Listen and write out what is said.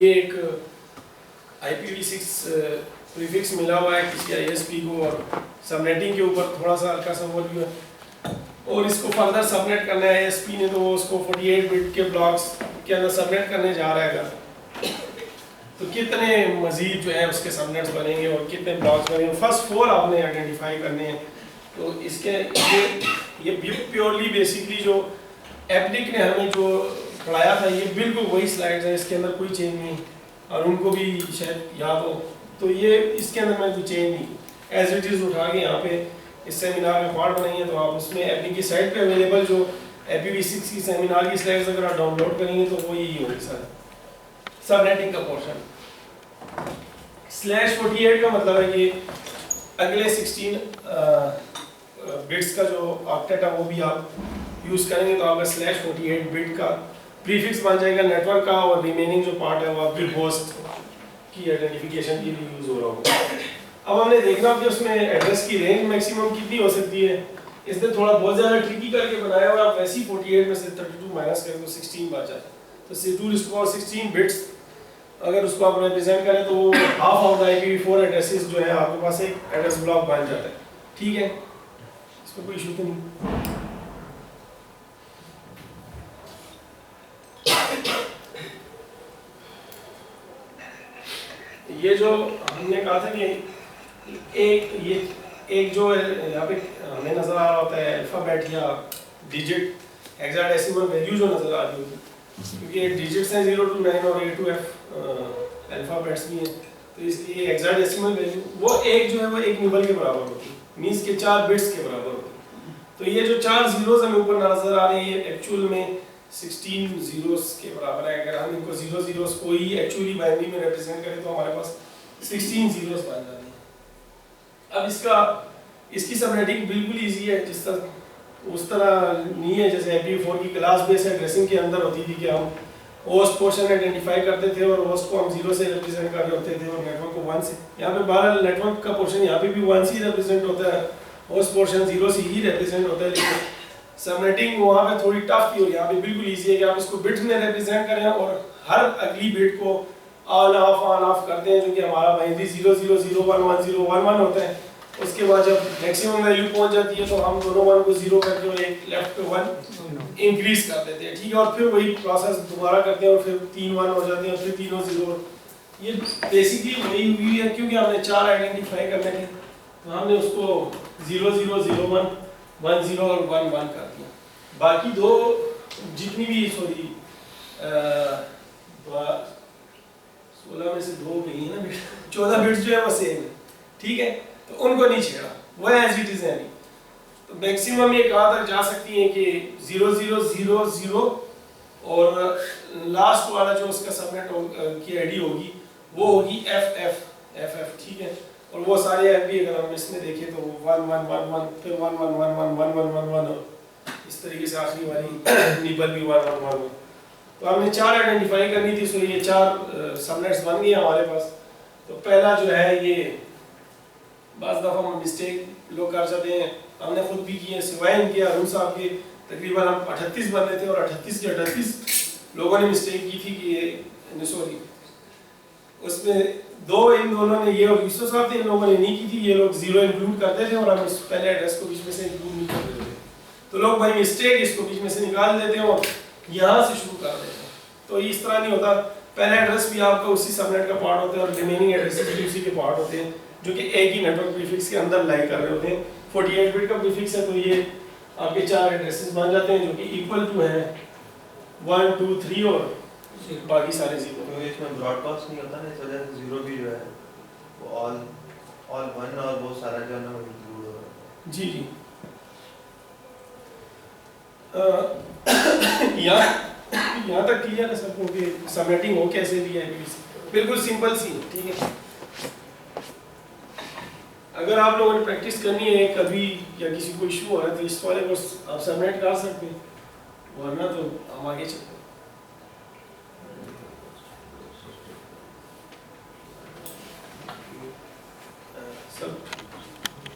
ये एक IPv6 prefix मिला हुआ है किसी ISP को और सबनेटिंग के ऊपर थोड़ा सा हल्का सा ओवरव्यू है और इसको फर्दर सबनेट करना है ISP ने, तो वो उसको 48 बिट के ब्लॉक्स के अंदर सबनेट करने जा रहा है। तो कितने मजीद जो है उसके सबनेट्स बनेंगे और कितने ब्लॉक्स बनेंगे, फर्स्ट 4 आपने आइडेंटिफाई करने हैं। तो इसके ये प्योरली बेसिकली जो एप्लिक ने हमें जो पढ़ाया था ये बिल्कुल वही स्लाइड्स हैं, इसके अंदर कोई चेंज नहीं और उनको भी शायद याद हो। तो ये इसके अंदर मैं कोई चेंज नहीं, एज इट इज़ उठा के यहाँ पे इस सेमिनार में पार्ट बनाई है। तो आप उसमें एप्लिक की साइट पे अवेलेबल जो IPv6 की सेमिनार की स्लाइड्स अगर आप डाउनलोड करेंगे तो वो यही होगी सर, सबनेटिंग का पोर्शन। /48 का मतलब है कि अगले 16 बिट्स का जो ऑक्टेट है वो भी आप यूज़ करेंगे तो आपका /48 बिट का प्रीफिक्स बन जाएगा नेटवर्क का, और रिमेनिंग जो पार्ट है वो आपकी होस्ट की आइडेंटिफिकेशन के लिए यूज़ हो रहा होगा। अब हमने देखना कि उसमें एड्रेस की रेंज मैक्सिमम कितनी हो सकती है। इसने थोड़ा बहुत ज़्यादा ट्रिकी करके बनाया हुआ है। आप वैसे ही 48 में से 32 माइनस करें तो 16 बच जाता है। तो 216 बिट्स अगर उसको आप रिप्रेजेंट करें तो वो half of the IPv4 addresses जो है आपके पास एक एड्रेस ब्लॉक बन जाता है। ठीक है, इसमें कोई इशू तो नहीं। ये जो हमने कहा था कि एक जो यहाँ पे हमें नजर आ रहा होता है अल्फाबेट या डिजिट, हेक्साडेसिमल वैल्यू जो नजर आ रही होती है, क्योंकि डिजिट्स हैं 0 to 9 और A to F अल्फाबेट्स भी हैं, तो इसलिए हेक्साडेसिमल वैल्यू वो एक जो है वो एक निबल के बराबर होती है, मींस के 4 बिट्स के बराबर होती है। तो ये जो 4 जीरोस हमें ऊपर नजर आ रहे हैं ये एक्चुअल में 16 जीरोस के बराबर है। अगर हम इनको 0 जीरोस को ही एक्चुअली बाइनरी में रिप्रेजेंट करें तो हमारे पास 16 जीरोस बन जाते हैं। अब इसकी सबनेटिंग बिल्कुल इजी है, जिस तरह उस तरह नहीं है जैसे IPv4 की क्लास बेस एड्रेसिंग के अंदर होती थी कि हम होस्ट पोर्शन आइडेंटिफाई करते थे और होस्ट को हम 0 से रिप्रेजेंट कर रहे होते थे और नेटवर्क को 1 से। यहाँ पे 12 नेटवर्क का पोर्शन यहाँ पे भी 1 से ही रिप्रेजेंट होता है, होस्ट पोर्शन 0 से ही रिप्रेजेंट होता है। लेकिन सबनेटिंग वहाँ पे थोड़ी टफ थी और यहाँ पे बिल्कुल इजी है कि आप इसको बिट्स में रिप्रेजेंट करें और हर अगली बिट को ऑन ऑफ करते हैं, जो कि हमारा बाइनरी 0 0 0 1 1 0 1 1 होता है। उसके बाद जब मैक्सिमम वैल्यू पहुंच जाती है तो हम दोनों 1 को 0 करके और एक लेफ्ट पे 1 इंक्रीज कर देते हैं। ठीक है, और फिर वही प्रोसेस दोबारा करते हैं और फिर 3 1 हो जाते हैं और फिर तीनों 0। ये बेसिकली वही हुई है क्योंकि हमने 4 आइडेंटिफाई करने थे तो हमने उसको 0 0 0 1 1 0 और 1 1 कर दिया। बाकी दो जितनी भी 16 में से 2 गई है ना, 14 बिट्स जो है वो सेम है। ठीक है, तो उनको नहीं छेड़ा, वो एज इट इज है। तो मैक्सिमम ये कहाँ तक जा सकती है कि 0 0 0 0 और लास्ट वाला जो उसका सबनेट की आईडी होगी वो होगी FF। ठीक है, और वो सारे एफ भी अगर हम इसमें देखें तो 1 1 1 1 फिर 1 1 1 1 1 1 1 1 इस तरीके से आखिरी वाली निबल भी 1 1 1 1। तो हमने 4 आइडेंटिफाई करनी थी, सो ये 4 सबनेट्स बन गए हमारे पास। तो पहला जो है ये बाज़ दफ़ा हम मिस्टेक लोग कर जाते हैं, हमने खुद भी किए, सिवाय इनके अरुण साहब के तकरीबन हम 38 बन रहे थे और 38 के 38 लोगों ने मिस्टेक की थी कि ये सॉरी उसमें इन दोनों ने ये और यूसुफ साहब थे, इन लोगों ने नहीं की थी। ये लोग 0 इंक्लूड करते थे और हम इस पहले एड्रेस को बीच में से इंक्लूड नहीं करते थे, तो लोग भाई मिस्टेक इसको बीच में से निकाल देते हैं और यहाँ से शुरू कर देते हैं। तो इस तरह नहीं होता, पहला एड्रेस भी आपका उसी सबनेट का पार्ट होता है और रिमेनिंग एड्रेसेस भी उसी के पार्ट होते हैं जो कि एक ही नेटवर्क प्रीफिक्स के अंदर लाई कर रहे होते हैं। 48 बिट का प्रीफिक्स है तो ये आपके 4 एड्रेसेस बन जाते हैं जो कि इक्वल टू है 1 2 3 और बाकी सारे 0। तो इसमें ब्रॉडकास्ट नहीं होता ना, इस वजह से 0 भी जो है वो ऑल 1 और वो सारा जो है ना वो इंक्लूड हो रहा है। जी जी यहाँ तक क्लियर है सर, क्योंकि सबनेटिंग हो कैसे भी है बिल्कुल सिंपल सी है। ठीक है, अगर आप लोगों ने प्रैक्टिस करनी है कभी या किसी को इशू हो रहा है तो इस वाले को आप सबनेट कर सकते हैं, वरना तो हम आगे चलते हैं।